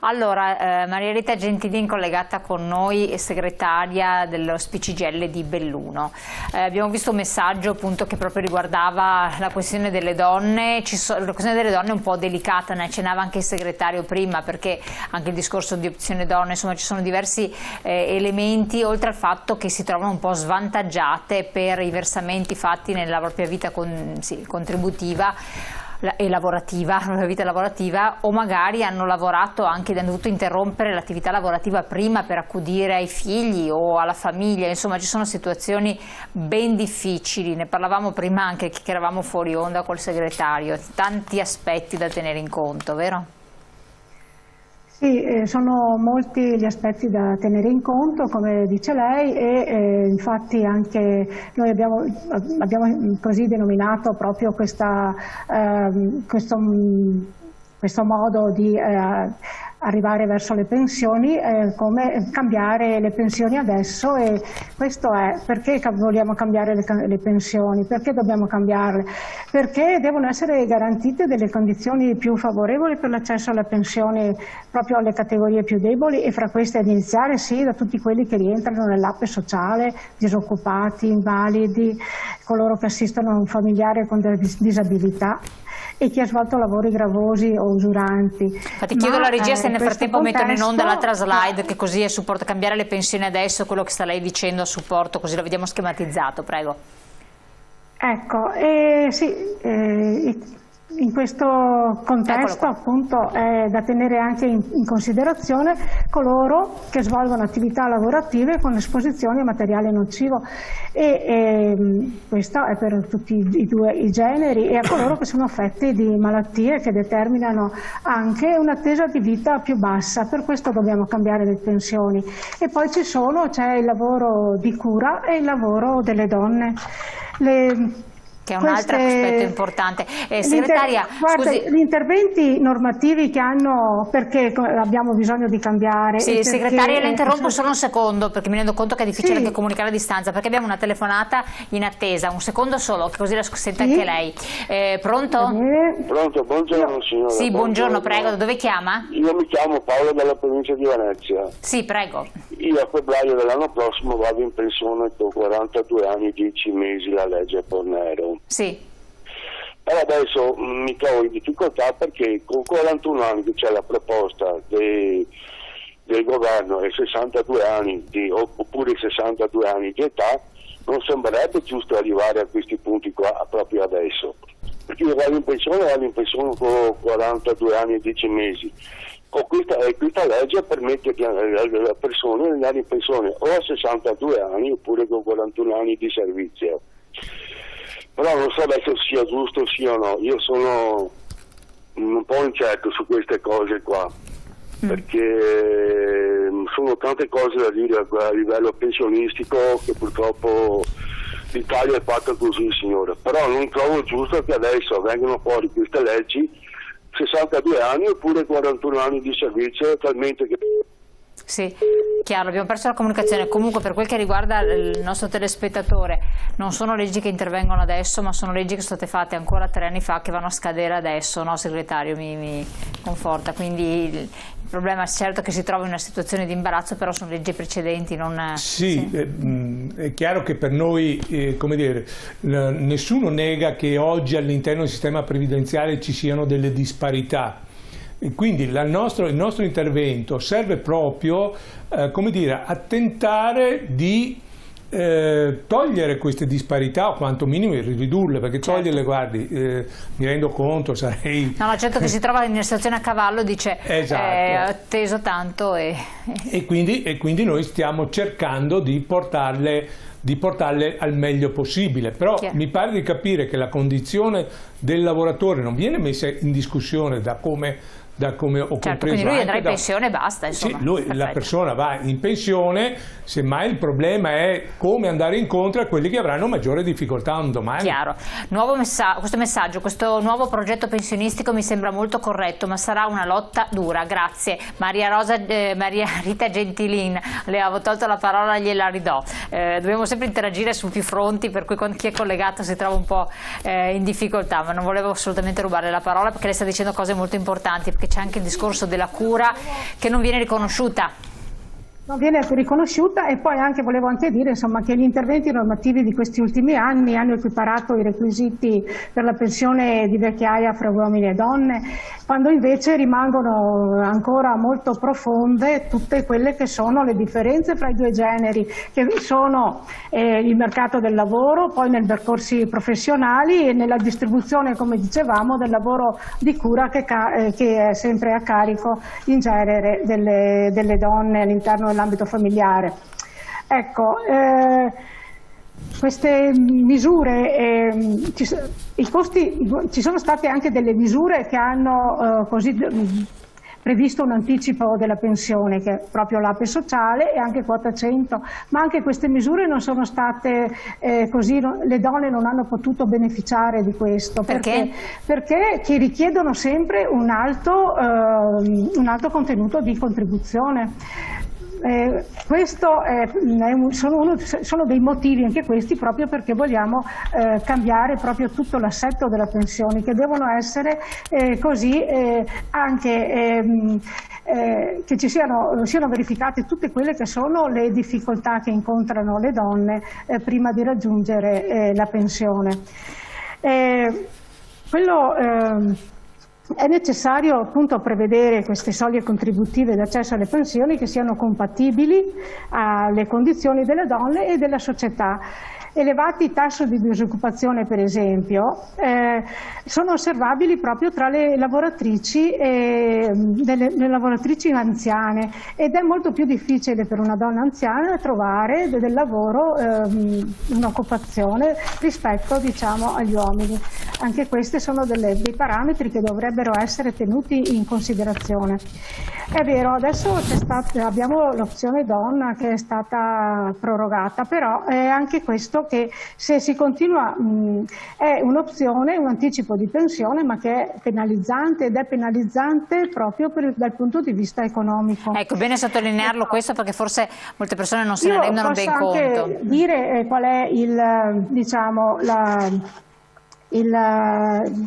Allora, Maria Rita Gentilin collegata con noi, segretaria dello CGIL di Belluno. Abbiamo visto un messaggio appunto che proprio riguardava la questione delle donne. La questione delle donne è un po' delicata, ne accennava anche il segretario prima, perché anche il discorso di opzione donne, insomma ci sono diversi elementi, oltre al fatto che si trovano un po' svantaggiate per i versamenti fatti nella propria vita contributiva e lavorativa, la vita lavorativa, o magari hanno lavorato anche, hanno dovuto interrompere l'attività lavorativa prima per accudire ai figli o alla famiglia. Insomma ci sono situazioni ben difficili, ne parlavamo prima anche che eravamo fuori onda col segretario, tanti aspetti da tenere in conto, vero? Sì, sono molti gli aspetti da tenere in conto, come dice lei, e infatti anche noi abbiamo così denominato proprio questo modo di arrivare verso le pensioni, come cambiare le pensioni adesso, e questo è perché vogliamo cambiare le pensioni, perché dobbiamo cambiarle, perché devono essere garantite delle condizioni più favorevoli per l'accesso alla pensione proprio alle categorie più deboli, e fra queste ad iniziare sì da tutti quelli che rientrano nell'ape sociale, disoccupati, invalidi, coloro che assistono a un familiare con delle disabilità e chi ha svolto lavori gravosi o usuranti. Infatti chiedo alla regia se nel frattempo mettono in onda l'altra slide, che così è supporto, cambiare le pensioni adesso, quello che sta lei dicendo a supporto, così lo vediamo schematizzato, prego. Ecco, sì, in questo contesto appunto è da tenere anche in considerazione coloro che svolgono attività lavorative con esposizione a materiale nocivo, e questo è per tutti i generi, e a coloro che sono affetti di malattie che determinano anche un'attesa di vita più bassa. Per questo dobbiamo cambiare le pensioni. E poi c'è il lavoro di cura e il lavoro delle donne. Che è un altro aspetto importante. Segretaria, guardi, gli interventi normativi che hanno, perché abbiamo bisogno di cambiare. Sì, segretaria, la interrompo solo un secondo, perché mi rendo conto che è difficile anche comunicare a distanza, perché abbiamo una telefonata in attesa. Un secondo solo, che così la sente anche lei. Pronto? Pronto, buongiorno signora. Sì, buongiorno, prego. Da dove chiama? Io mi chiamo Paolo, dalla provincia di Venezia. Sì, prego. Io a febbraio dell'anno prossimo vado in pensione con 42 anni e 10 mesi, la legge Fornero. Sì. Però adesso mi trovo in difficoltà perché con 41 anni che c'è la proposta del governo e 62 anni oppure 62 anni di età, non sembrerebbe giusto arrivare a questi punti qua proprio adesso. Perché io vado in pensione con 42 anni e 10 mesi. Con questa legge permette alle persone di andare in pensione o a 62 anni oppure con 41 anni di servizio. Però non so adesso sia giusto sì o no. Io sono un po' incerto su queste cose qua, perché sono tante cose da dire a livello pensionistico che purtroppo l'Italia è fatta così, signore. Però non trovo giusto che adesso vengano fuori queste leggi 62 anni oppure 41 anni di servizio, talmente che... Sì, chiaro, abbiamo perso la comunicazione. Comunque per quel che riguarda il nostro telespettatore, non sono leggi che intervengono adesso, ma sono leggi che sono state fatte ancora 3 anni fa, che vanno a scadere adesso, no segretario? Mi conforta, quindi il problema è certo che si trova in una situazione di imbarazzo, però sono leggi precedenti, non... Sì, è chiaro che per noi, come dire, nessuno nega che oggi all'interno del sistema previdenziale ci siano delle disparità. E quindi il nostro intervento serve proprio come dire, a tentare di togliere queste disparità o quantomeno ridurle, perché toglierle, guardi, mi rendo conto, sarei... No, certo che si trova in una situazione a cavallo, dice, esatto. Atteso tanto e quindi noi stiamo cercando di portarle al meglio possibile, però mi pare di capire che la condizione del lavoratore non viene messa in discussione da come ho compreso. Quindi lui andrà in pensione e basta, insomma. Sì, la persona va in pensione, semmai il problema è come andare incontro a quelli che avranno maggiore difficoltà un domani. Chiaro. Questo nuovo progetto pensionistico mi sembra molto corretto, ma sarà una lotta dura. Grazie. Maria Rita Gentilin, le avevo tolto la parola, gliela ridò. Dobbiamo sempre interagire su più fronti, per cui chi è collegato si trova un po' in difficoltà, ma non volevo assolutamente rubare la parola perché lei sta dicendo cose molto importanti. perché c'è anche il discorso della cura che non viene riconosciuta. Non viene riconosciuta, e poi volevo anche dire insomma, che gli interventi normativi di questi ultimi anni hanno equiparato i requisiti per la pensione di vecchiaia fra uomini e donne, quando invece rimangono ancora molto profonde tutte quelle che sono le differenze fra i due generi, che sono il mercato del lavoro, poi nei percorsi professionali e nella distribuzione, come dicevamo, del lavoro di cura che è sempre a carico in genere delle donne all'interno dell'ambito familiare. Ecco, queste misure, ci sono state anche delle misure che hanno previsto un anticipo della pensione, che è proprio l'APE sociale e anche quota 100, ma anche queste misure non sono state le donne non hanno potuto beneficiare di questo. Perché che richiedono sempre un alto contenuto di contribuzione. Sono dei motivi anche questi, proprio perché vogliamo cambiare proprio tutto l'assetto della pensione, che devono essere così anche che siano verificate tutte quelle che sono le difficoltà che incontrano le donne prima di raggiungere la pensione. È necessario appunto prevedere queste soglie contributive d'accesso alle pensioni che siano compatibili alle condizioni delle donne e della società. Elevati tassi di disoccupazione, per esempio, sono osservabili proprio tra le lavoratrici anziane, ed è molto più difficile per una donna anziana trovare del lavoro, un'occupazione rispetto, diciamo, agli uomini. Anche questi sono dei parametri che dovrebbero essere tenuti in considerazione. È vero, adesso abbiamo l'opzione donna che è stata prorogata, però è anche questo che se si continua è un'opzione, un anticipo di pensione, ma che è penalizzante, ed è penalizzante proprio dal punto di vista economico. Ecco, bene sottolinearlo questo, perché forse molte persone non se ne rendono ben conto. Posso anche dire qual è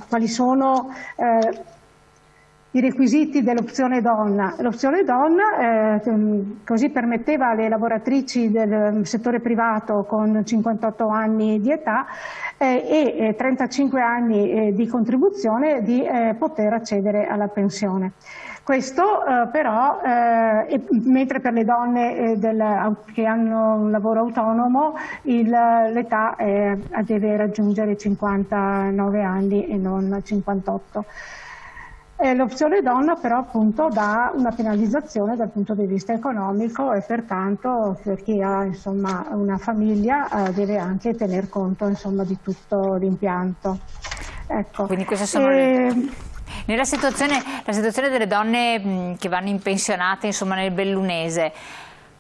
quali sono i requisiti dell'opzione donna. L'opzione donna così permetteva alle lavoratrici del settore privato con 58 anni di età e 35 anni di contribuzione di poter accedere alla pensione. Questo però, mentre per le donne che hanno un lavoro autonomo l'età deve raggiungere 59 anni e non 58. L'opzione donna però appunto dà una penalizzazione dal punto di vista economico, e pertanto per chi ha insomma una famiglia deve anche tener conto insomma di tutto l'impianto. Ecco. Quindi queste sono la situazione delle donne che vanno in pensionate insomma nel bellunese.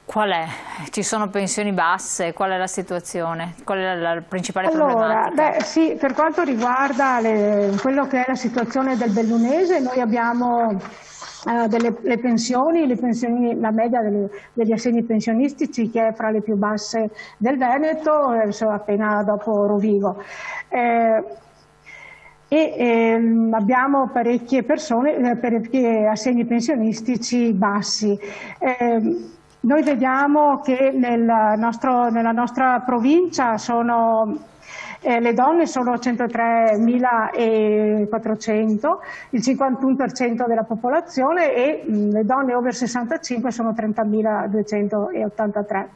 Qual è? Ci sono pensioni basse? Qual è la situazione? Qual è la principale problematica? Sì, per quanto riguarda quello che è la situazione del bellunese, noi abbiamo le pensioni, la media degli assegni pensionistici, che è fra le più basse del Veneto, appena dopo Rovigo. Abbiamo parecchie assegni pensionistici bassi. Noi vediamo che nella nostra provincia le donne sono 103.400, il 51% della popolazione, e le donne over 65 sono 30.283.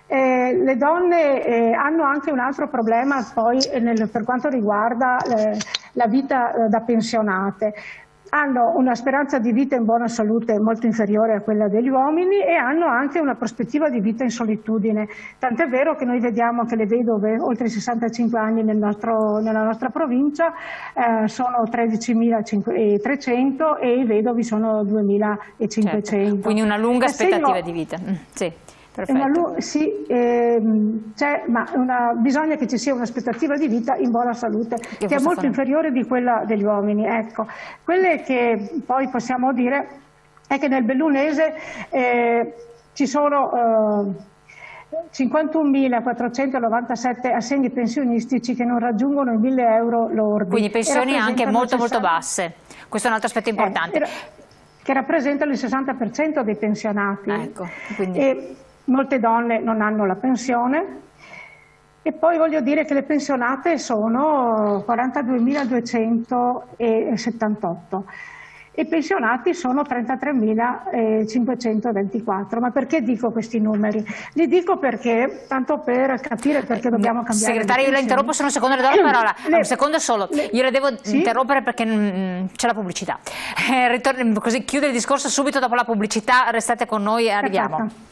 Le donne hanno anche un altro problema poi per quanto riguarda la vita da pensionate. Hanno una speranza di vita in buona salute molto inferiore a quella degli uomini, e hanno anche una prospettiva di vita in solitudine. Tant'è vero che noi vediamo che le vedove oltre i 65 anni nella nostra provincia sono 13.300 e i vedovi sono 2.500. Certo. Quindi una lunga aspettativa di vita. Sì. Bisogna che ci sia un'aspettativa di vita in buona salute che è molto inferiore di quella degli uomini. Ecco, quelle che poi possiamo dire è che nel bellunese ci sono 51.497 assegni pensionistici che non raggiungono i 1.000 euro lordi. Quindi pensioni anche molto basse. questo è un altro aspetto importante. Che rappresentano il 60% dei pensionati. Ecco, quindi. E molte donne non hanno la pensione. E poi voglio dire che le pensionate sono 42.278 e i pensionati sono 33.524. Ma perché dico questi numeri? Li dico perché, tanto per capire perché dobbiamo cambiare. Segretaria, io la interrompo solo un secondo, le do la parola. Un secondo solo. Io le devo interrompere perché c'è la pubblicità. Così chiude il discorso subito dopo la pubblicità, restate con noi e arriviamo. Perfetto.